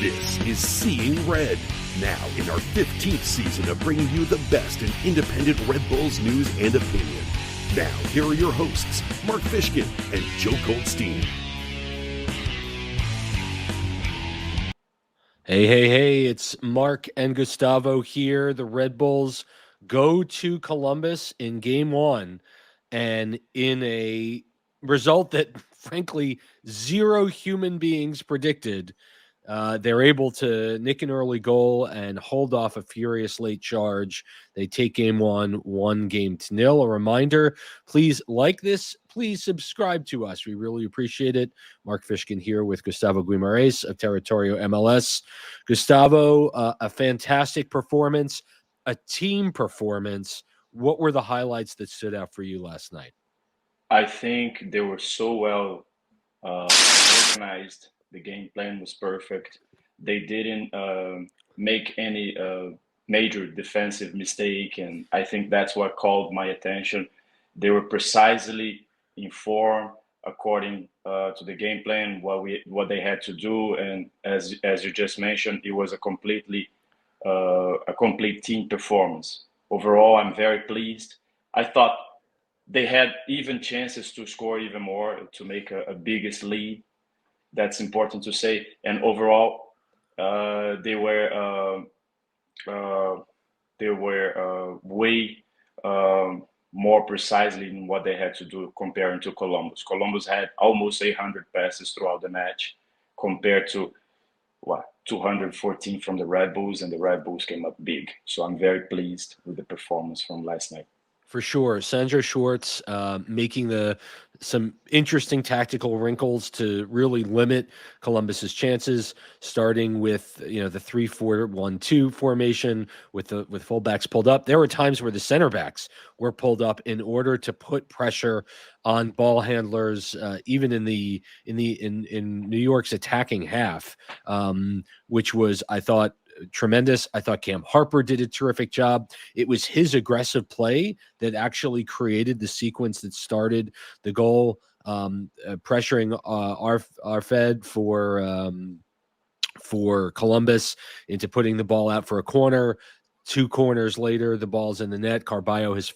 This is Seeing Red, now in our 15th season of bringing you the best in independent Red Bulls news and opinion. Now, here are your hosts, Mark Fishkin and Joe Goldstein. Hey, it's Mark and Gustavo here. The Red Bulls go to Columbus in game one, and in a result that, frankly, zero human beings predicted, they're able to nick an early goal and hold off a furious late charge. They take game one game to nil. A reminder, please like this. Please subscribe to us. We really appreciate it. Mark Fishkin here with Gustavo Gumiarâes of Territorio MLS. Gustavo, a fantastic performance, a team performance. What were the highlights that stood out for you last night? I think they were so well organized. The game plan was perfect. They didn't make any major defensive mistake, and I think that's what called my attention. They were precisely informed according to the game plan, what they had to do, and as you just mentioned, it was a complete team performance. Overall, I'm very pleased. I thought they had even chances to score even more to make a biggest lead. That's important to say. And overall, they were way more precisely in what they had to do comparing to Columbus. Columbus had almost 800 passes throughout the match compared to 214 from the Red Bulls, and the Red Bulls came up big. So I'm very pleased with the performance from last night. For sure. Sandro Schwartz making some interesting tactical wrinkles to really limit Columbus's chances, starting with the 3-4-1-2 formation with fullbacks pulled up. There were times where the center backs were pulled up in order to put pressure on ball handlers, even in New York's attacking half, which was, I thought, tremendous. I thought Cam Harper did a terrific job. It was his aggressive play that actually created the sequence that started the goal, pressuring our Fed for Columbus into putting the ball out for a corner. 2 corners later, the ball's in the net. Carballo, his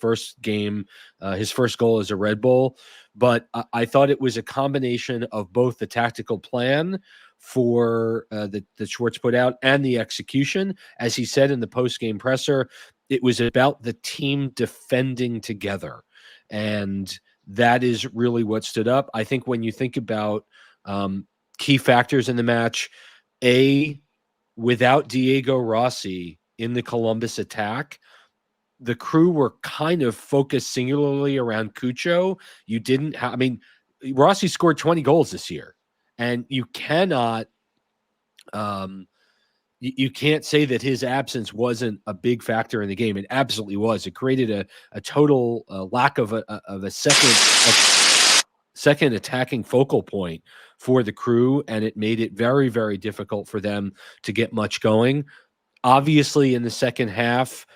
first goal as a Red Bull. But I thought it was a combination of both the tactical plan for that Schwartz put out and the execution. As he said in the post-game presser, it was about the team defending together. And that is really what stood up. I think when you think about key factors in the match, without Diego Rossi in the Columbus attack, the Crew were kind of focused singularly around Cucho. Rossi scored 20 goals this year. And you cannot, you can't say that his absence wasn't a big factor in the game. It absolutely was. It created a total lack of a second attacking focal point for the Crew, and it made it very, very difficult for them to get much going. Obviously, in the second half,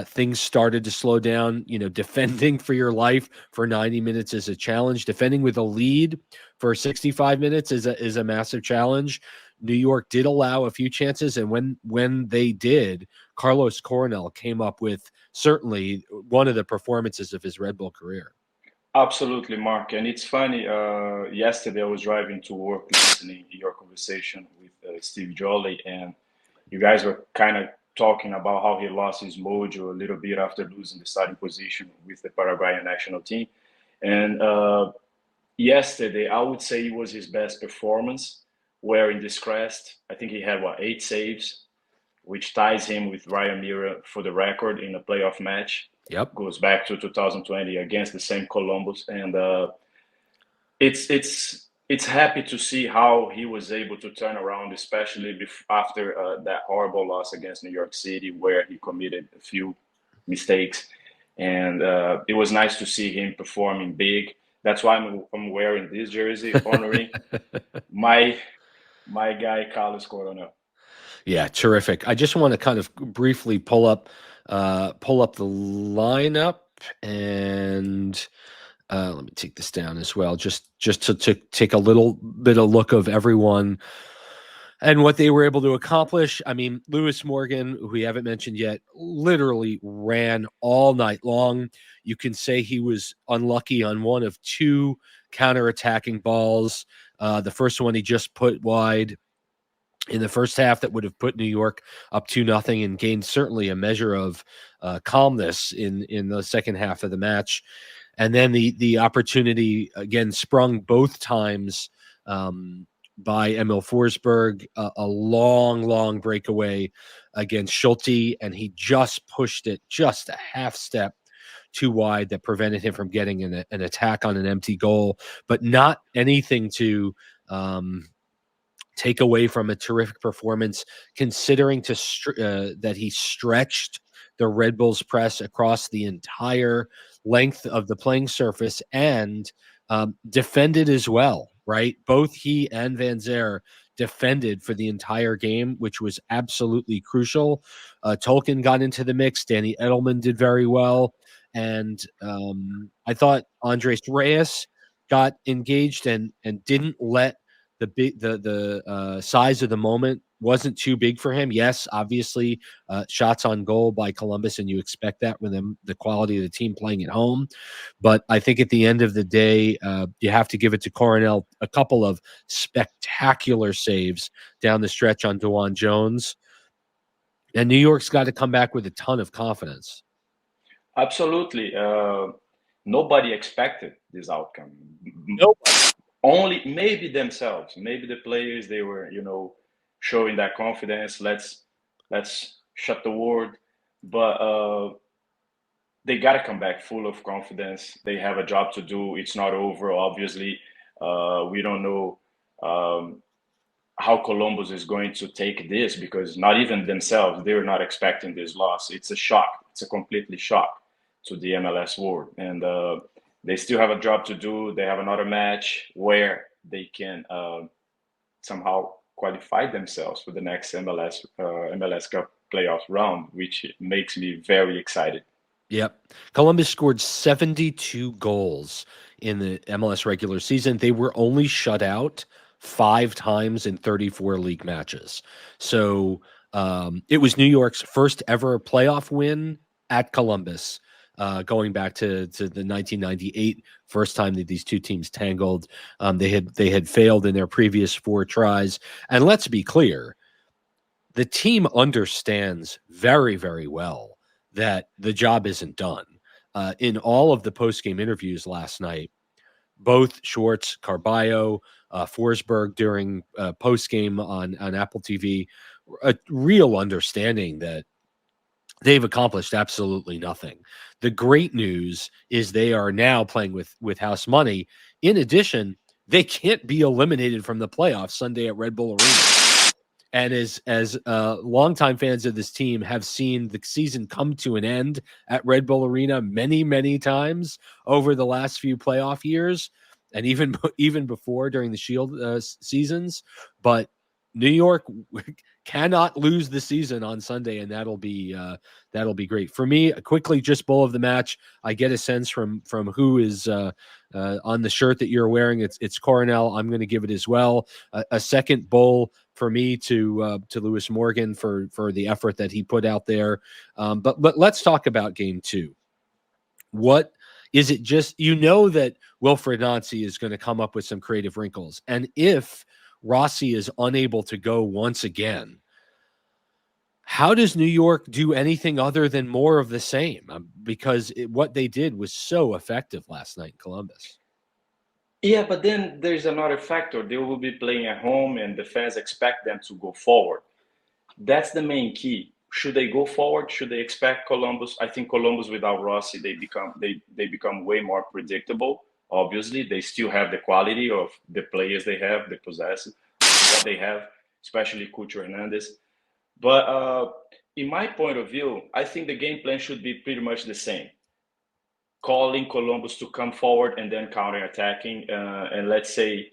things started to slow down. Defending for your life for 90 minutes is a challenge. Defending with a lead for 65 minutes is a massive challenge. New York did allow a few chances, and when they did, Carlos Coronel came up with certainly one of the performances of his Red Bull career. Absolutely, Mark. And it's funny, yesterday I was driving to work listening to your conversation with Steve Jolly, and you guys were kind of talking about how he lost his mojo a little bit after losing the starting position with the Paraguayan national team. And yesterday, I would say it was his best performance, wearing this crest. I think he had, 8 saves, which ties him with Ryan Mira for the record in a playoff match. Yep. Goes back to 2020 against the same Columbus. And it's happy to see how he was able to turn around, especially after that horrible loss against New York City, where he committed a few mistakes. And it was nice to see him performing big. That's why I'm wearing this jersey, honoring my guy, Carlos Coronel. Yeah, terrific. I just want to kind of briefly pull up the lineup, and let me take this down as well, just to take a little bit of look of everyone And what they were able to accomplish, I mean, Lewis Morgan, who we haven't mentioned yet, literally ran all night long. You can say he was unlucky on one of two counterattacking balls. The first one he just put wide in the first half that would have put New York up 2-0 and gained certainly a measure of calmness in the second half of the match. And then the opportunity again sprung both times by Emil Forsberg, a long breakaway against Schulte, and he just pushed it just a half step too wide that prevented him from getting an attack on an empty goal, but not anything to take away from a terrific performance, considering that he stretched the Red Bulls press across the entire length of the playing surface and defended as well, right? Both he and Van Zer defended for the entire game, which was absolutely crucial. Tolkien got into the mix. Danny Edelman did very well. And I thought Andres Reyes got engaged and didn't let the size of the moment wasn't too big for him. Yes, obviously, shots on goal by Columbus, and you expect that with the quality of the team playing at home. But I think at the end of the day, you have to give it to Coronel. A couple of spectacular saves down the stretch on DeJuan Jones. And New York's got to come back with a ton of confidence. Absolutely. Nobody expected this outcome. Nope. Only maybe themselves, maybe the players, they were, showing that confidence. Let's shut the word. But they got to come back full of confidence. They have a job to do. It's not over, obviously. We don't know how Columbus is going to take this, because not even themselves, they're not expecting this loss. It's a shock. It's a completely shock to the MLS world. And they still have a job to do. They have another match where they can somehow qualify themselves for the next MLS Cup playoff round, which makes me very excited. Yep. Columbus scored 72 goals in the MLS regular season. They were only shut out 5 times in 34 league matches. So it was New York's first ever playoff win at Columbus, going back to the 1998 first time that these two teams tangled. They had failed in their previous 4 tries. And let's be clear, the team understands very, very well that the job isn't done. In all of the post-game interviews last night, both Schwartz, Carballo, Forsberg during post-game on Apple TV, a real understanding that they've accomplished absolutely nothing. The great news is they are now playing with house money. In addition, they can't be eliminated from the playoffs Sunday at Red Bull Arena. And as longtime fans of this team have seen the season come to an end at Red Bull Arena many, many times over the last few playoff years, and even before during the Shield seasons. But New York cannot lose the season on Sunday, and that'll be great for me. Quickly, just bull of the match. I get a sense from who is on the shirt that you're wearing. It's Coronel. I'm going to give it as well. A second bull for me to Lewis Morgan for the effort that he put out there. But let's talk about game 2. What is it? Just that Wilfried Nancy is going to come up with some creative wrinkles, and if Rossi is unable to go once again, how does New York do anything other than more of the same? Because what they did was so effective last night in Columbus. Yeah, but then there's another factor. They will be playing at home, and the fans expect them to go forward. That's the main key. Should they go forward? Should they expect Columbus? I think Columbus without Rossi, they become way more predictable. Obviously, they still have the quality of the players they have, the possess what they have, especially Cucho Hernandez. But in my point of view, I think the game plan should be pretty much the same. Calling Columbus to come forward and then counter-attacking. And let's say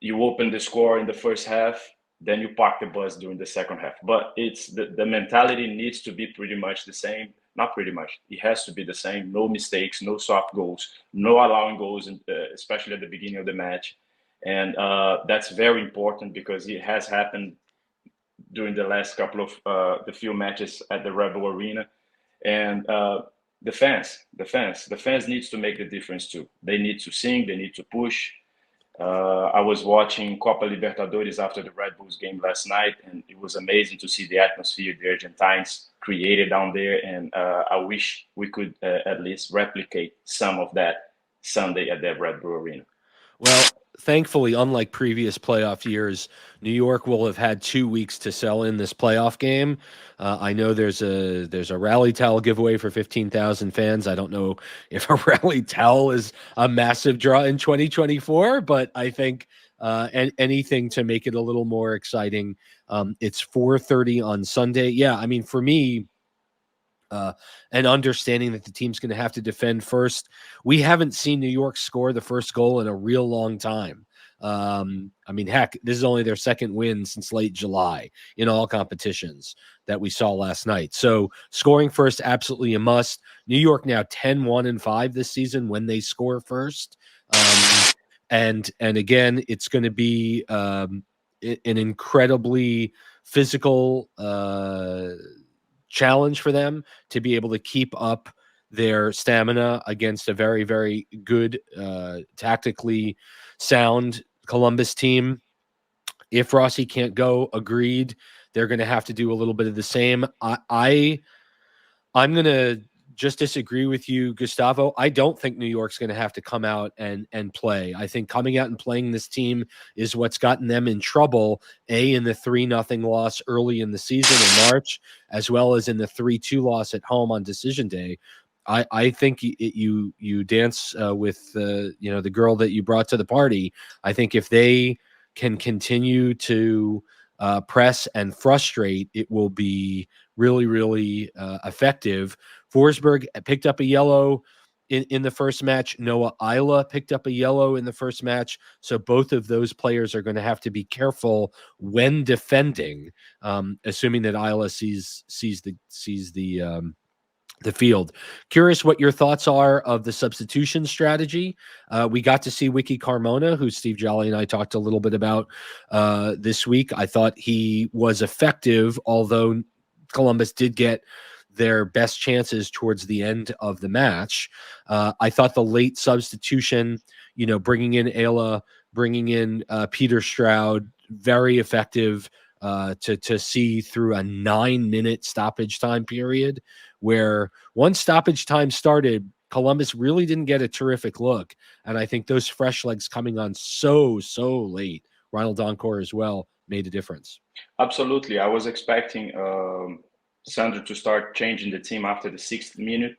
you open the score in the first half, then you park the bus during the second half. But it's the mentality needs to be pretty much the same. Not pretty much. It has to be the same. No mistakes, no soft goals, no allowing goals, especially at the beginning of the match. And that's very important because it has happened during the last couple of the few matches at the Rebel Arena. And the fans needs to make the difference too. They need to sing, they need to push. I was watching Copa Libertadores after the Red Bulls game last night, and it was amazing to see the atmosphere the Argentines created down there. And I wish we could at least replicate some of that Sunday at the Red Bull Arena. Well, thankfully, unlike previous playoff years, New York will have had 2 weeks to sell in this playoff game. I know there's a rally towel giveaway for 15,000 fans. I don't know if a rally towel is a massive draw in 2024, but I think anything to make it a little more exciting. It's 4:30 on Sunday. Yeah, I mean, for me, and understanding that the team's going to have to defend first. We haven't seen New York score the first goal in a real long time. I mean, heck, this is only their second win since late July in all competitions that we saw last night. So scoring first, absolutely a must. New York now 10-1-5 this season when they score first. And again, it's going to be an incredibly physical challenge for them to be able to keep up their stamina against a very, very good, tactically sound Columbus team. If Rossi can't go, agreed, they're going to have to do a little bit of the same. I'm going to just disagree with you, Gustavo. I don't think New York's going to have to come out and play. I think coming out and playing this team is what's gotten them in trouble, in the 3-0 loss early in the season in March, as well as in the 3-2 loss at home on decision day. I think you dance with the girl that you brought to the party. I think if they can continue to press and frustrate, it will be really, really effective. Forsberg picked up a yellow in the first match. Noah Isla picked up a yellow in the first match. So both of those players are going to have to be careful when defending, assuming that Isla sees the field. Curious what your thoughts are of the substitution strategy. We got to see Wiki Carmona, who Steve Jolly and I talked a little bit about this week. I thought he was effective, although Columbus did get their best chances towards the end of the match. I thought the late substitution, bringing in Ayla, bringing in Peter Stroud, very effective to see through a 9-minute stoppage time period, where once stoppage time started, Columbus really didn't get a terrific look. And I think those fresh legs coming on so late, Ronald Donkor as well, made a difference. Absolutely. I was expecting Sandro to start changing the team after the 6th minute.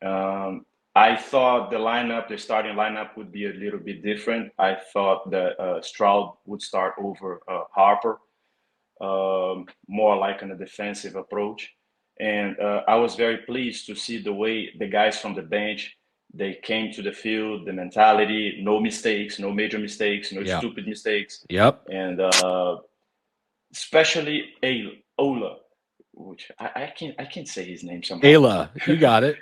I thought the starting lineup would be a little bit different. I thought that Stroud would start over Harper, more like in a defensive approach. And I was very pleased to see the way the guys from the bench, they came to the field, the mentality, no mistakes, no major mistakes, no stupid mistakes. Yep. And especially Ola, which I can't say his name somehow. Ayla, you got it.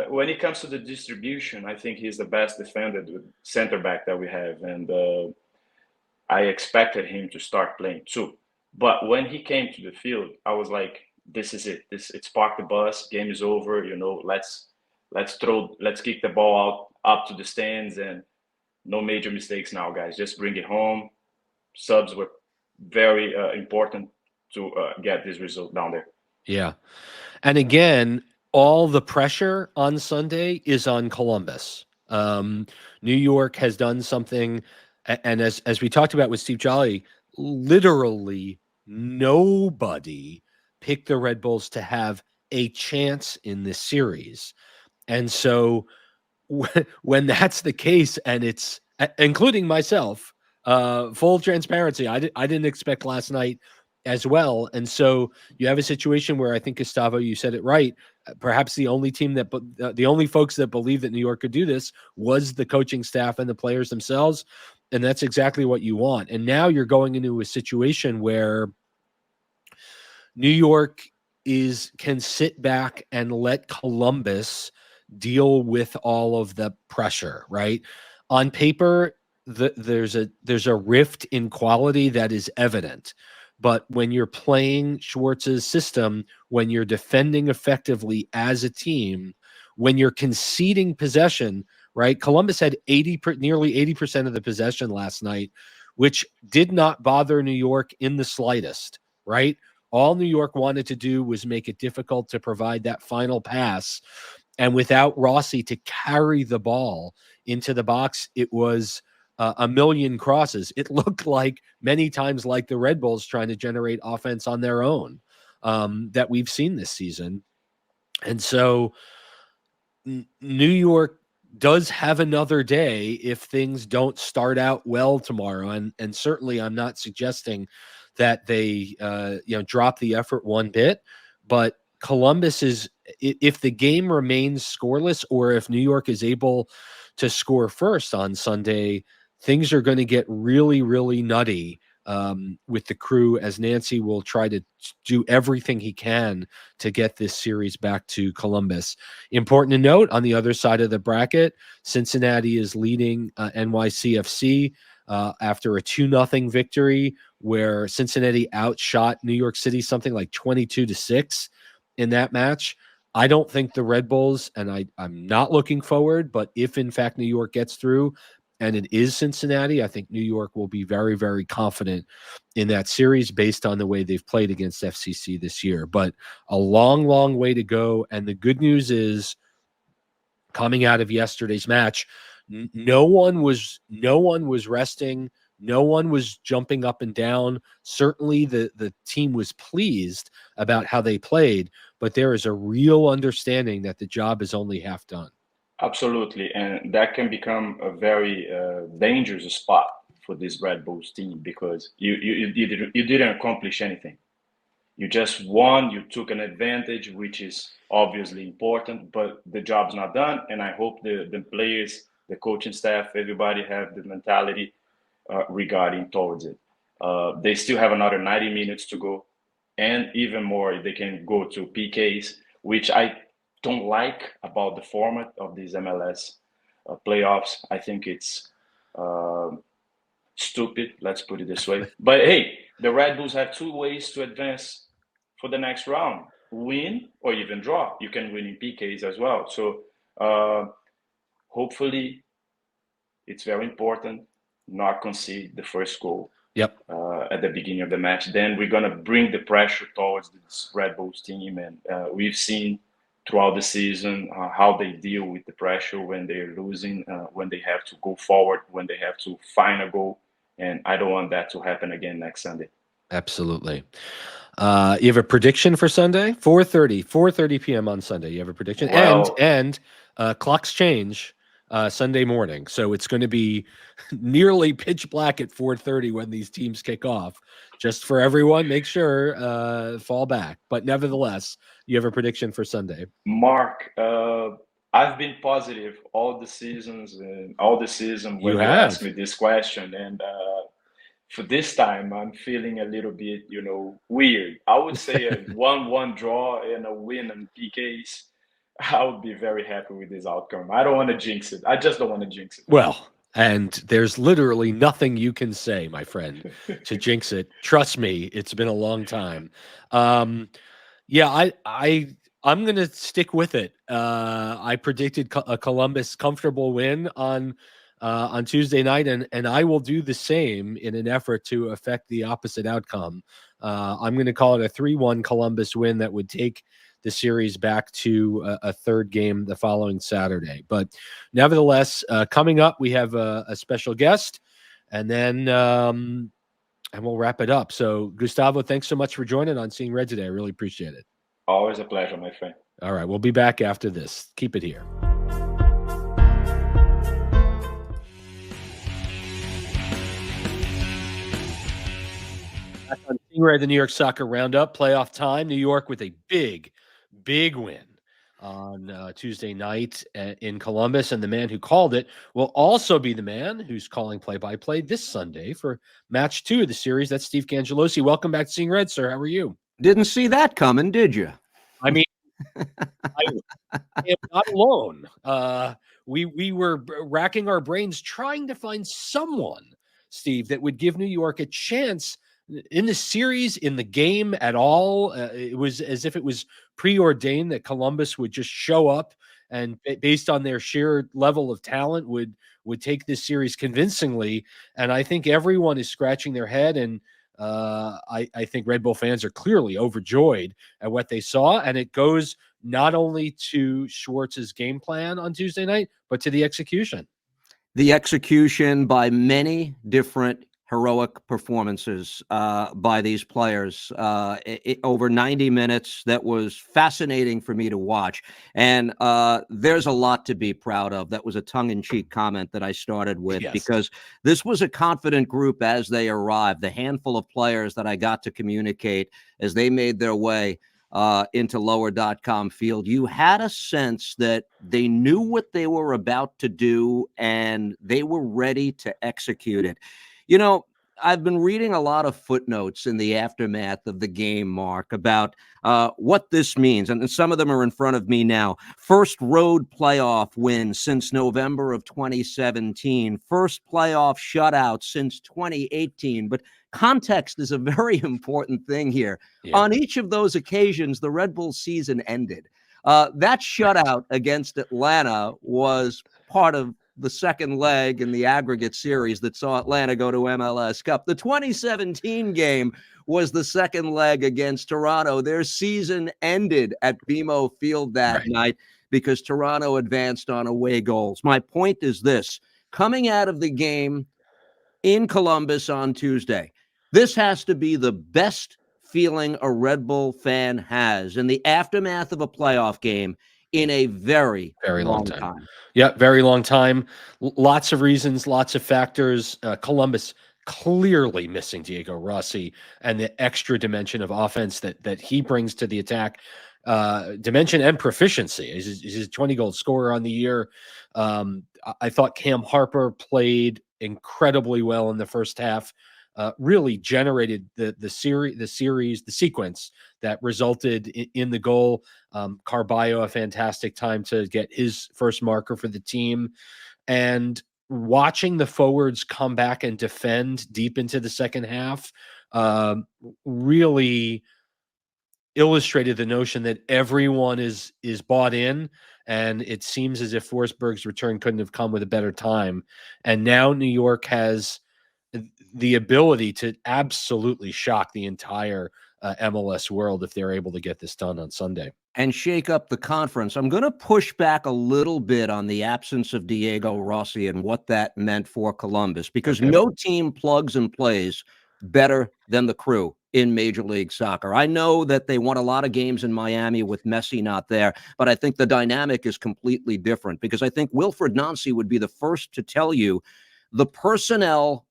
When it comes to the distribution, I think he's the best defender, center back that we have. And I expected him to start playing too. But when he came to the field, I was like, this is it. It's park the bus, game is over, let's kick the ball out up to the stands, and no major mistakes now, guys. Just bring it home. Subs were very important to get this result down there. Yeah. And again, all the pressure on Sunday is on Columbus. New York has done something, and as we talked about with Steve Jolly, literally nobody picked the Red Bulls to have a chance in this series. And so when that's the case, and it's including myself, full transparency, I didn't expect last night as well. And so you have a situation where I think, Gustavo, you said it right. Perhaps the only folks that believe that New York could do this was the coaching staff and the players themselves. And that's exactly what you want. And now you're going into a situation where New York can sit back and let Columbus deal with all of the pressure, right? on paper, there's a rift in quality that is evident. But when you're playing Schwartz's system, when you're defending effectively as a team, when you're conceding possession, right? Columbus had nearly 80% of the possession last night, which did not bother New York in the slightest, right? All New York wanted to do was make it difficult to provide that final pass. And without Rossi to carry the ball into the box, it was a million crosses. It looked like many times like the Red Bulls trying to generate offense on their own that we've seen this season. And so New York does have another day if things don't start out well tomorrow. And certainly I'm not suggesting that they drop the effort one bit, but Columbus is, if the game remains scoreless or if New York is able to score first on Sunday, things are going to get really, really nutty with the Crew, as Nancy will try to do everything he can to get this series back to Columbus. Important to note, on the other side of the bracket, Cincinnati is leading NYCFC after a 2-0 victory where Cincinnati outshot New York City something like 22-6 in that match. I don't think the Red Bulls, and I'm not looking forward, but if in fact New York gets through and it is Cincinnati, I think New York will be very, very confident in that series based on the way they've played against FCC this year. But a long, long way to go. And the good news is, coming out of yesterday's match, no one was resting. No one was jumping up and down. Certainly the team was pleased about how they played, but there is a real understanding that the job is only half done. Absolutely, and that can become a very dangerous spot for this Red Bulls team because you didn't accomplish anything. You just won, you took an advantage, which is obviously important, but the job's not done. And I hope the players, the coaching staff, everybody have the mentality regarding towards it. They still have another 90 minutes to go, and even more, they can go to PKs, which I don't like about the format of these MLS playoffs. I think it's stupid, let's put it this way. But hey, the Red Bulls have two ways to advance for the next round: win or even draw. You can win in PKs as well. So hopefully it's very important not concede the first goal. Yep. At the beginning of the match. Then we're going to bring the pressure towards this Red Bulls team. And we've seen throughout the season how they deal with the pressure when they're losing, when they have to go forward, when they have to find a goal. And I don't want that to happen again next Sunday. Absolutely. You have a prediction for Sunday? 4:30 p.m. on Sunday. You have a prediction? Well, and clocks change Sunday morning. So it's going to be nearly pitch black at 4:30 when these teams kick off. Just for everyone, make sure fall back. But nevertheless, you have a prediction for Sunday. Mark, I've been positive all the season when you asked me this question. And for this time, I'm feeling a little bit, weird. I would say a 1-1 draw and a win in PKs. I would be very happy with this outcome. I don't want to jinx it. I just don't want to jinx it. Well, and there's literally nothing you can say, my friend, to jinx it. Trust me, it's been a long time. Yeah, I'm going to stick with it. I predicted a Columbus comfortable win on Tuesday night, and I will do the same in an effort to affect the opposite outcome. I'm going to call it a 3-1 Columbus win that would take the series back to a third game the following Saturday. But nevertheless, coming up, we have a special guest, and then and we'll wrap it up. So, Gustavo, thanks so much for joining on Seeing Red today. I really appreciate it. Always a pleasure, my friend. All right, we'll be back after this. Keep it here. Back on Seeing Red, the New York Soccer Roundup, playoff time. New York with a big win on Tuesday night in Columbus, and the man who called it will also be the man who's calling play-by-play this Sunday for match 2 of the series. That's Steve Cangialosi. Welcome back to Seeing Red, sir. How are you? Didn't see that coming, did you? I mean, I am not alone. we were racking our brains trying to find someone, Steve, that would give New York a chance in the series, in the game at all. It was as if it was preordained that Columbus would just show up and, based on their sheer level of talent, would take this series convincingly. And I think everyone is scratching their head, and I think Red Bull fans are clearly overjoyed at what they saw, and it goes not only to Schwartz's game plan on Tuesday night, but to the execution. The execution by many different heroic performances by these players over 90 minutes. That was fascinating for me to watch. And there's a lot to be proud of. That was a tongue-in-cheek comment that I started with, because this was a confident group as they arrived. The handful of players that I got to communicate as they made their way into lower.com field, you had a sense that they knew what they were about to do and they were ready to execute it. You know, I've been reading a lot of footnotes in the aftermath of the game, Mark, about what this means. And some of them are in front of me now. First road playoff win since November of 2017. First playoff shutout since 2018. But context is a very important thing here. Yeah. On each of those occasions, the Red Bull season ended. That shutout against Atlanta was part of the second leg in the aggregate series that saw Atlanta go to MLS Cup. The 2017 game was the second leg against Toronto. Their season ended at BMO Field that night because Toronto advanced on away goals. My point is this: coming out of the game in Columbus on Tuesday, this has to be the best feeling a Red Bull fan has in the aftermath of a playoff game in a very, very long time. Yeah, very long time. Lots of reasons, lots of factors. Columbus clearly missing Diego Rossi and the extra dimension of offense that he brings to the attack. Dimension and proficiency. He's a 20-goal scorer on the year. I thought Cam Harper played incredibly well in the first half. Really generated the sequence that resulted in the goal. Carballo, a fantastic time to get his first marker for the team. And watching the forwards come back and defend deep into the second half really illustrated the notion that everyone is bought in. And it seems as if Forsberg's return couldn't have come with a better time. And now New York has the ability to absolutely shock the entire MLS world if they're able to get this done on Sunday and shake up the conference. I'm going to push back a little bit on the absence of Diego Rossi and what that meant for Columbus, because no team plugs and plays better than the Crew in Major League Soccer. I know that they won a lot of games in Miami with Messi not there, but I think the dynamic is completely different, because I think Wilfred Nancy would be the first to tell you the personnel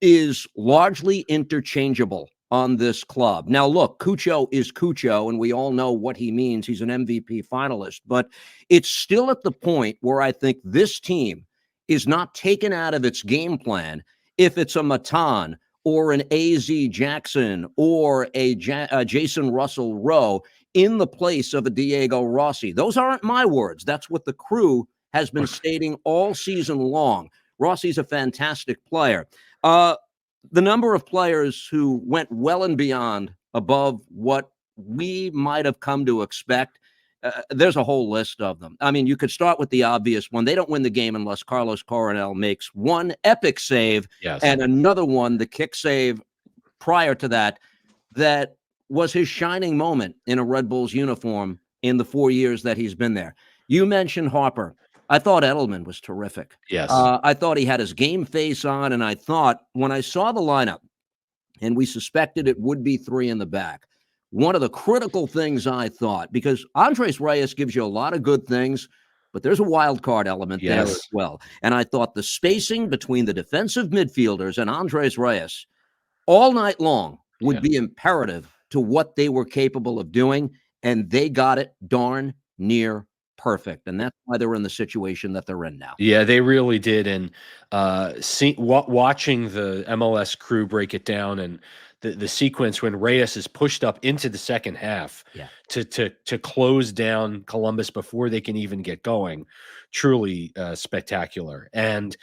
is largely interchangeable on this club. Now, look, Cucho is Cucho, and we all know what he means. He's an MVP finalist, but it's still at the point where I think this team is not taken out of its game plan if it's a Matan or an A.Z. Jackson or a Jason Russell Rowe in the place of a Diego Rossi. Those aren't my words. That's what the Crew has been stating all season long. Rossi's a fantastic player. The number of players who went well and beyond above what we might have come to expect, there's a whole list of them. I mean, you could start with the obvious one. They don't win the game unless Carlos Coronel makes one epic save and another one, the kick save prior to that, that was his shining moment in a Red Bulls uniform in the 4 years that he's been there. You mentioned Harper. I thought Edelman was terrific. Yes. I thought he had his game face on, and I thought when I saw the lineup, and we suspected it would be three in the back, one of the critical things I thought, because Andres Reyes gives you a lot of good things, but there's a wild card element there as well. And I thought the spacing between the defensive midfielders and Andres Reyes all night long would be imperative to what they were capable of doing, and they got it darn near perfect, and that's why they're in the situation that they're in now. Yeah, they really did. And watching the MLS Crew break it down, and the sequence when Reyes is pushed up into the second half to close down Columbus before they can even get going. Truly spectacular. And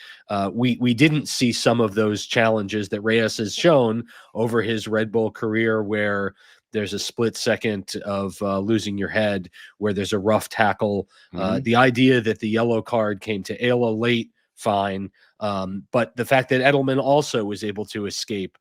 we didn't see some of those challenges that Reyes has shown over his Red Bull career, where there's a split second of losing your head, where there's a rough tackle. The idea that the yellow card came to Ayla late, fine. But the fact that Edelman also was able to escape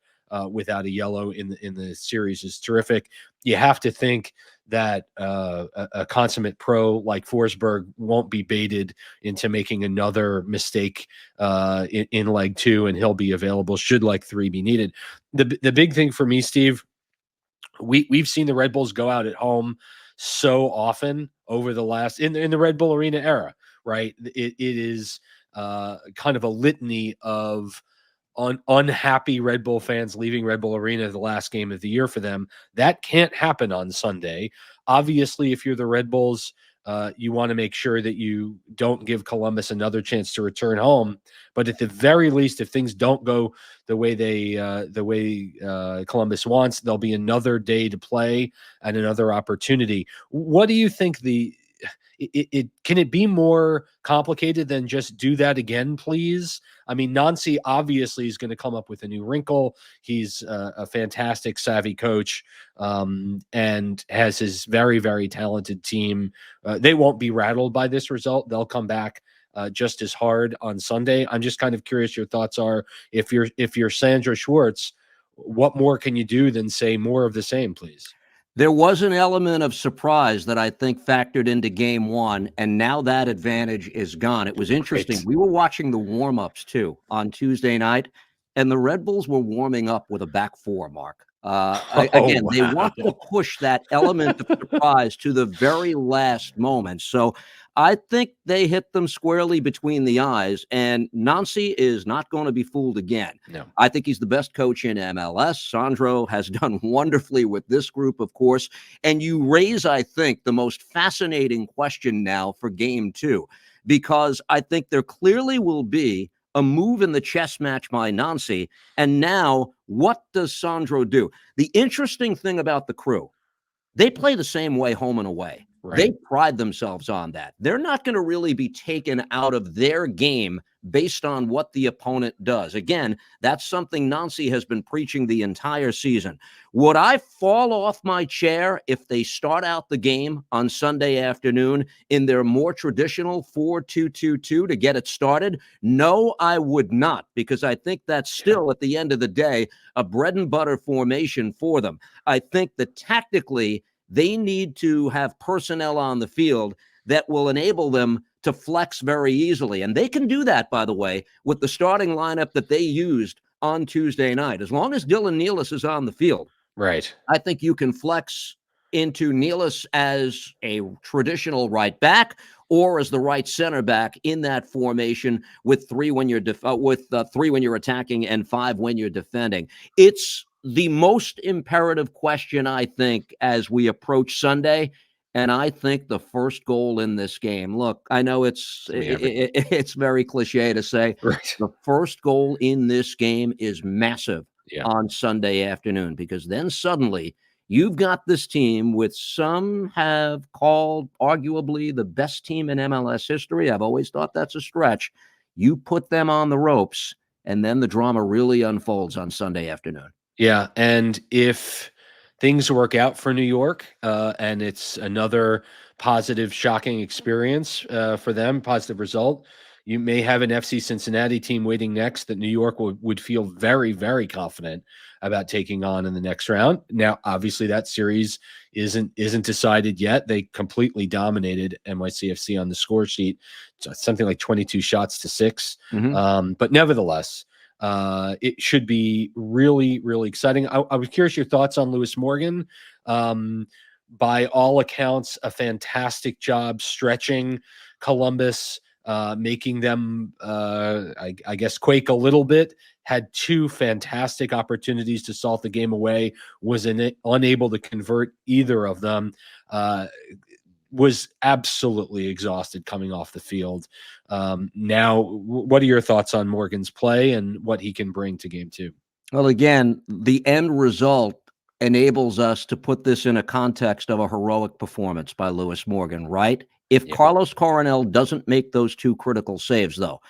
without a yellow in the series is terrific. You have to think that a consummate pro like Forsberg won't be baited into making another mistake in leg 2, and he'll be available should leg 3 be needed. The big thing for me, Steve, we've seen the Red Bulls go out at home so often over the last in the Red Bull Arena era, right? It is kind of a litany of unhappy Red Bull fans leaving Red Bull Arena the last game of the year for them. That can't happen on Sunday. Obviously, if you're the Red Bulls, you want to make sure that you don't give Columbus another chance to return home. But at the very least, if things don't go the way Columbus wants, there'll be another day to play and another opportunity. What do you think can it be more complicated than just do that again, please? I mean, Nancy obviously is going to come up with a new wrinkle. He's a fantastic, savvy coach, and has his very, very talented team. They won't be rattled by this result. They'll come back just as hard on Sunday. I'm just kind of curious your thoughts are, if you're Sandra Schwartz, what more can you do than say more of the same, please? There was an element of surprise that I think factored into game 1, and now that advantage is gone. It was interesting. Right. We were watching the warm-ups, too, on Tuesday night, and the Red Bulls were warming up with a back 4, Mark. Again, they wanted to push that element of surprise to the very last moment. So I think they hit them squarely between the eyes, and Nancy is not going to be fooled again. No. I think he's the best coach in MLS. Sandro has done wonderfully with this group, of course. And you raise, I think, the most fascinating question now for game 2, because I think there clearly will be a move in the chess match by Nancy. And now, what does Sandro do? The interesting thing about the Crew, they play the same way home and away. Right. They pride themselves on that. They're not going to really be taken out of their game based on what the opponent does. Again, that's something Nancy has been preaching the entire season. Would I fall off my chair if they start out the game on Sunday afternoon in their more traditional 4-2-2-2 to get it started? No, I would not, because I think that's still, at the end of the day, a bread and butter formation for them. I think that tactically, they need to have personnel on the field that will enable them to flex very easily. And they can do that, by the way, with the starting lineup that they used on Tuesday night. As long as Dylan Nealis is on the field, right, I think you can flex into Nealis as a traditional right back or as the right center back in that formation with 3 when you're 3 when you're attacking and 5 when you're defending. It's the most imperative question, I think, as we approach Sunday. And I think the first goal in this game, look, I know it's very cliche to say, right, the first goal in this game is massive on Sunday afternoon, because then suddenly you've got this team, which some have called arguably the best team in MLS history. I've always thought that's a stretch. You put them on the ropes, and then the drama really unfolds on Sunday afternoon. Yeah, and if things work out for New York, and it's another positive, shocking experience for them, positive result, you may have an FC Cincinnati team waiting next that New York would feel very, very confident about taking on in the next round. Now, obviously, that series isn't decided yet. They completely dominated NYCFC on the score sheet, something like 22 shots to 6. Mm-hmm. But nevertheless, it should be really, really exciting. I was curious your thoughts on Lewis Morgan. By all accounts, a fantastic job stretching Columbus, making them, I guess, quake a little bit. Had 2 fantastic opportunities to salt the game away, was unable to convert either of them. Was absolutely exhausted coming off the field. Now, what are your thoughts on Morgan's play and what he can bring to game 2? Well, again, the end result enables us to put this in a context of a heroic performance by Lewis Morgan, right? If Yeah. Carlos Coronel doesn't make those two critical saves, though,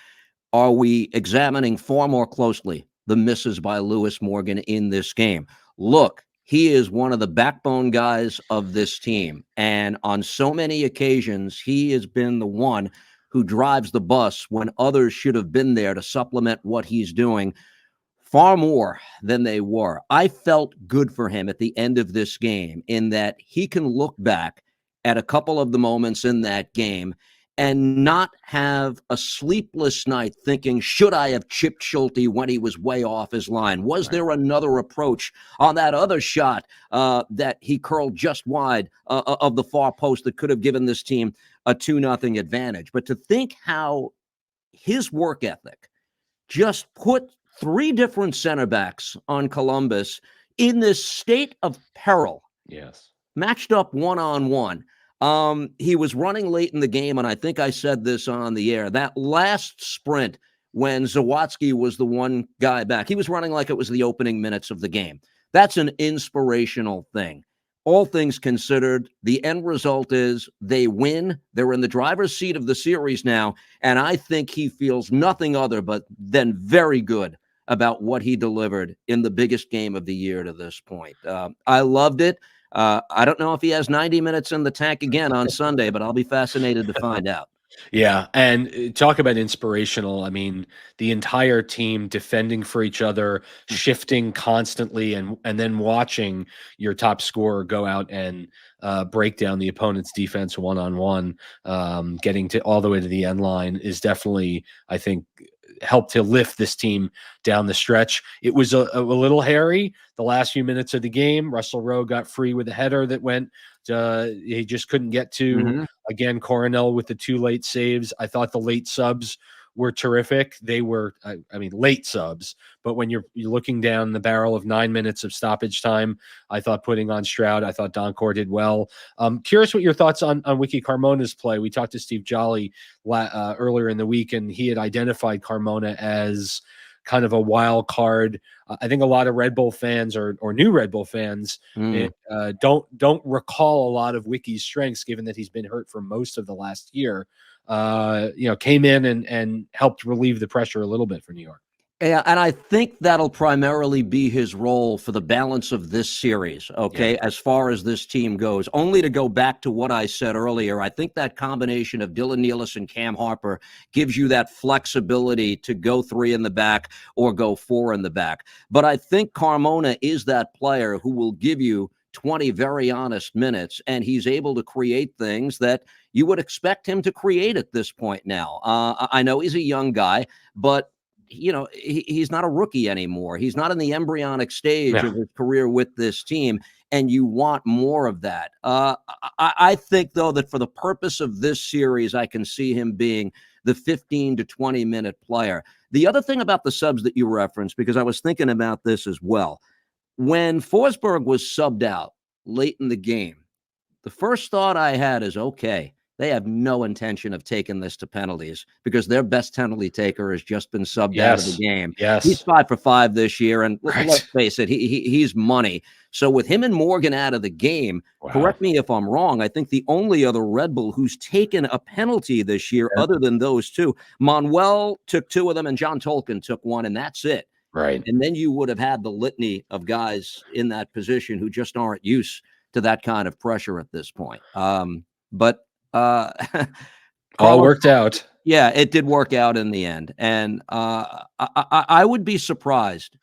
are we examining far more closely the misses by Lewis Morgan in this game? Look, he is one of the backbone guys of this team. And on so many occasions, he has been the one who drives the bus when others should have been there to supplement what he's doing far more than they were. I felt good for him at the end of this game in that he can look back at a couple of the moments in that game and not have a sleepless night thinking, should I have chipped Schulte when he was way off his line? Was there another approach on that other shot that he curled just wide of the far post that could have given this team a 2-0 advantage? But to think how his work ethic just put three different center backs on Columbus in this state of peril, Yes. matched up one-on-one. He was running late in the game, and I think I said this on the air. That last sprint when Zawadzki was the one guy back, he was running like it was the opening minutes of the game. That's an inspirational thing. All things considered, the end result is they win. They're in the driver's seat of the series now, and I think he feels nothing other but than very good about what he delivered in the biggest game of the year to this point. I loved it. I don't know if he has 90 minutes in the tank again on Sunday, but I'll be fascinated to find out. Yeah, and talk about inspirational. I mean, the entire team defending for each other, shifting constantly, and then watching your top scorer go out and break down the opponent's defense one-on-one, getting to all the way to the end line is definitely, I think, helped to lift this team down the stretch. It was a little hairy the last few minutes of the game. Russell Rowe got free with a header that went. He just couldn't get to. Mm-hmm. Again, Coronel with the 2 late saves. I thought the late subs were terrific. They were, I mean, late subs. But when you're looking down the barrel of 9 minutes of stoppage time, I thought putting on Stroud, I thought Doncor did well. Curious what your thoughts on Wiki Carmona's play. We talked to Steve Jolly earlier in the week, and he had identified Carmona as kind of a wild card. I think a lot of Red Bull fans or new Red Bull fans don't recall a lot of Wiki's strengths, given that he's been hurt for most of the last year. Came in and helped relieve the pressure a little bit for New York. Yeah, and I think that'll primarily be his role for the balance of this series, okay, as far as this team goes. Only to go back to what I said earlier, I think that combination of Dylan Nealis and Cam Harper gives you that flexibility to go 3 in the back or go 4 in the back. But I think Carmona is that player who will give you 20 very honest minutes, and he's able to create things that you would expect him to create at this point now. I know he's a young guy, but he's not a rookie anymore. He's not in the embryonic stage of his career with this team, and you want more of that. I think, though, that for the purpose of this series, I can see him being the 15 to 20-minute player. The other thing about the subs that you referenced, because I was thinking about this as well, when Forsberg was subbed out late in the game, the first thought I had is, okay, they have no intention of taking this to penalties because their best penalty taker has just been subbed out of the game. Yes. He's 5 for 5 this year, and let's face it, he's money. So with him and Morgan out of the game, correct me if I'm wrong, I think the only other Red Bull who's taken a penalty this year other than those two, Manuel took 2 of them and John Tolkien took 1, and that's it. Right. And then you would have had the litany of guys in that position who just aren't used to that kind of pressure at this point. But all worked out. Yeah, it did work out in the end. And I would be surprised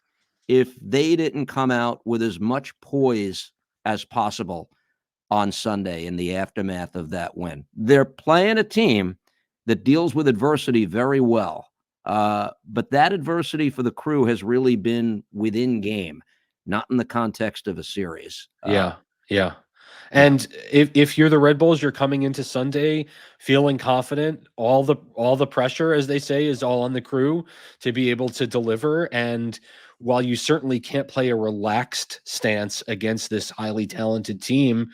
if they didn't come out with as much poise as possible on Sunday in the aftermath of that win. They're playing a team that deals with adversity very well. But that adversity for the Crew has really been within game, not in the context of a series. Yeah. And if you're the Red Bulls, you're coming into Sunday feeling confident. All the pressure, as they say, is all on the Crew to be able to deliver. And while you certainly can't play a relaxed stance against this highly talented team,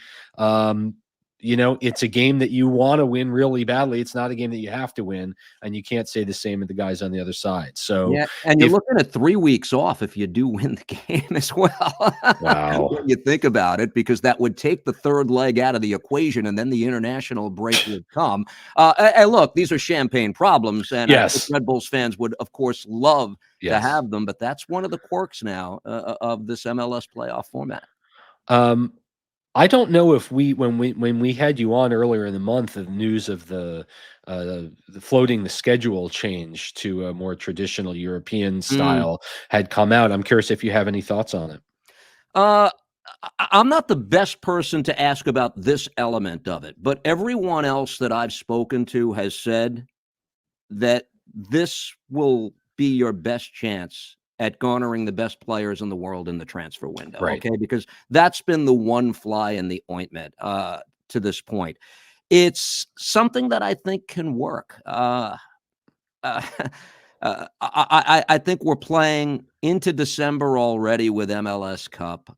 it's a game that you want to win really badly. It's not a game that you have to win, and you can't say the same of the guys on the other side. So yeah, and you're looking at 3 weeks off if you do win the game as well. Wow. When you think about it, because that would take the third leg out of the equation, and then the international break would come. And look, these are champagne problems, and I think Red Bulls fans would, of course, love to have them, but that's one of the quirks now of this MLS playoff format. I don't know if when we had you on earlier in the month, the news of the floating the schedule change to a more traditional European style had come out. I'm curious if you have any thoughts on it. I'm not the best person to ask about this element of it, but everyone else that I've spoken to has said that this will be your best chance at garnering the best players in the world in the transfer window. Right. Okay. Because that's been the one fly in the ointment to this point. It's something that I think can work. I think we're playing into December already with MLS Cup.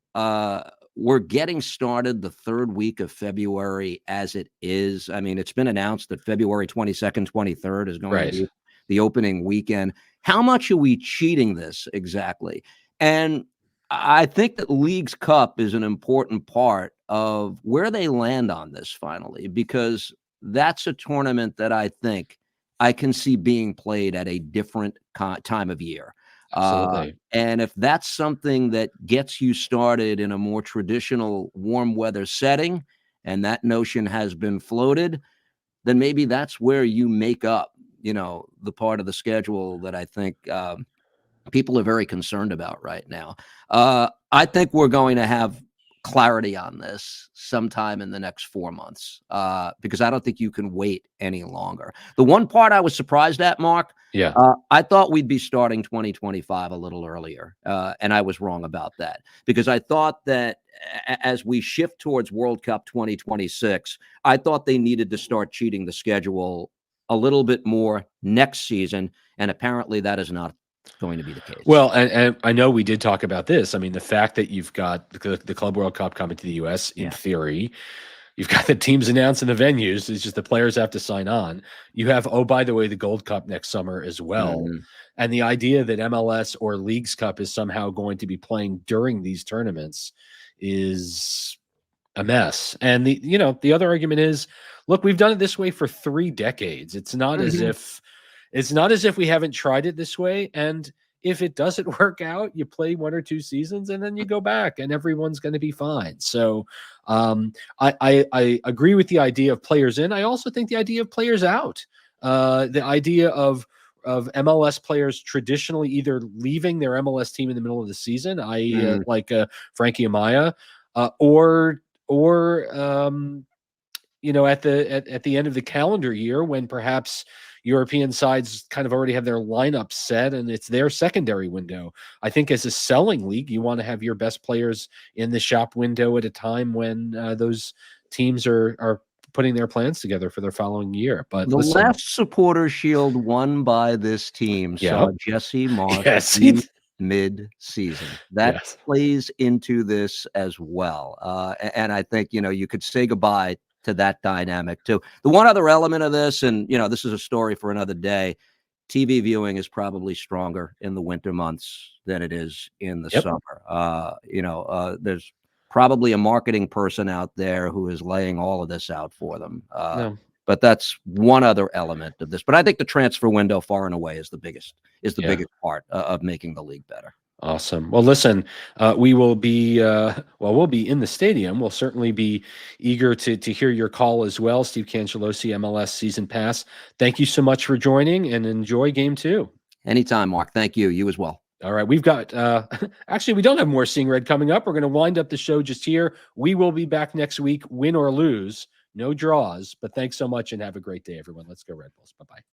We're getting started the third week of February as it is. I mean, it's been announced that February 22nd, 23rd is going to be the opening weekend. How much are we cheating this exactly? And I think that Leagues Cup is an important part of where they land on this finally, because that's a tournament that I think I can see being played at a different time of year. Absolutely. And if that's something that gets you started in a more traditional warm weather setting, and that notion has been floated, then maybe that's where you make up, the part of the schedule that I think people are very concerned about right now. I think we're going to have clarity on this sometime in the next 4 months because I don't think you can wait any longer. The one part I was surprised at, Mark, I thought we'd be starting 2025 a little earlier, and I was wrong about that, because I thought that as we shift towards World Cup 2026, I thought they needed to start cheating the schedule a little bit more next season, and apparently that is not going to be the case. Well, and I know we did talk about this. I mean, the fact that you've got the Club World Cup coming to the U.S. in theory, you've got the teams announcing the venues. It's just the players have to sign on. You have, oh, by the way, the Gold Cup next summer as well. And the idea that MLS or Leagues Cup is somehow going to be playing during these tournaments is a mess. And the other argument is, look, we've done it this way for 3 decades. It's not as if we haven't tried it this way. And if it doesn't work out, you play 1 or 2 seasons and then you go back and everyone's going to be fine. So I agree with the idea of players in. I also think the idea of players out, the idea of MLS players traditionally either leaving their MLS team in the middle of the season, i.e. like Frankie Amaya, or at the end of the calendar year when perhaps European sides kind of already have their lineup set and it's their secondary window. I think as a selling league, you want to have your best players in the shop window at a time when those teams are putting their plans together for their following year. But the last Supporter Shield won by this team saw Jesse Marsh mid-season. That plays into this as well. And I think, you could say goodbye to that dynamic too. The one other element of this, and this is a story for another day, TV viewing is probably stronger in the winter months than it is in the summer. There's probably a marketing person out there who is laying all of this out for them. But that's one other element of this. But I think the transfer window far and away is the biggest part of making the league better. Awesome. Well, listen, we will be we'll be in the stadium. We'll certainly be eager to hear your call as well. Steve Cangialosi, MLS Season Pass. Thank you so much for joining, and enjoy Game 2. Anytime, Mark. Thank you. You as well. All right. We've got actually, we don't have more Seeing Red coming up. We're going to wind up the show just here. We will be back next week, win or lose. No draws, but thanks so much and have a great day, everyone. Let's go Red Bulls. Bye-bye.